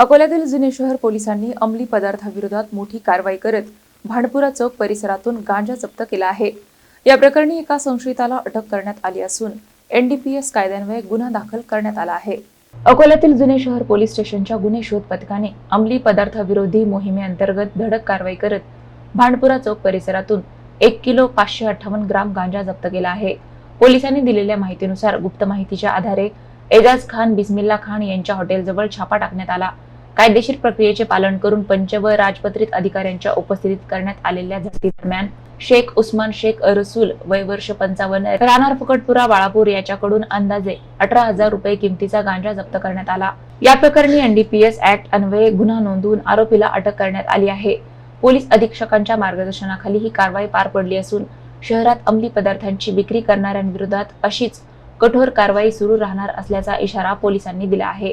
अकोल्यातील जुने शहर पोलिसांनी अंमली पदार्थाविरोधात मोठी कारवाई करत भांडपुरा चौक परिसरातून गांजा जप्त केला आहे। या प्रकरणी एका संशयिताला अटक करण्यात आली असून एनडीपीएस कायद्यान्वये गुन्हा दाखल करण्यात आला आहे। अकोल्यातील जुने शहर पोलीस स्टेशनच्या गुन्हे शोध पथकाने अंमली पदार्थाविरोधी मोहिमेअंतर्गत धडक कारवाई करत भांडपुरा चौक परिसरातून 1 किलो 558 ग्राम गांजा जप्त केला आहे। पोलिसांनी दिलेल्या माहितीनुसार गुप्त माहितीच्या आधारे एजाज खान बिस्मिल्ला खान यांच्या हॉटेलजवळ छापा टाकण्यात आला। कायदेशीर प्रक्रियेचे पालन करून पंच व राजपत्रित अधिकाऱ्यांच्या उपस्थितीत करण्यात आलेल्या झडती दरम्यान शेख उस्मान शेख रसूल वय वर्ष 55 राहणार फुकटपुरा बाळापूर याच्याकडून अंदाजे 18,000 रुपये किमतीचा गांजा जप्त करण्यात आला। या प्रकरणी एनडीपीएस ऍक्ट अन्वये गुन्हा नोंदवून आरोपीला अटक करण्यात आली आहे। पोलीस अधीक्षकांच्या मार्गदर्शनाखाली ही कारवाई पार पडली असून शहरात अंमली पदार्थांची विक्री करणाऱ्यांविरोधात अशीच कठोर कारवाई सुरू राहणार असल्याचा इशारा पोलिसांनी दिला आहे।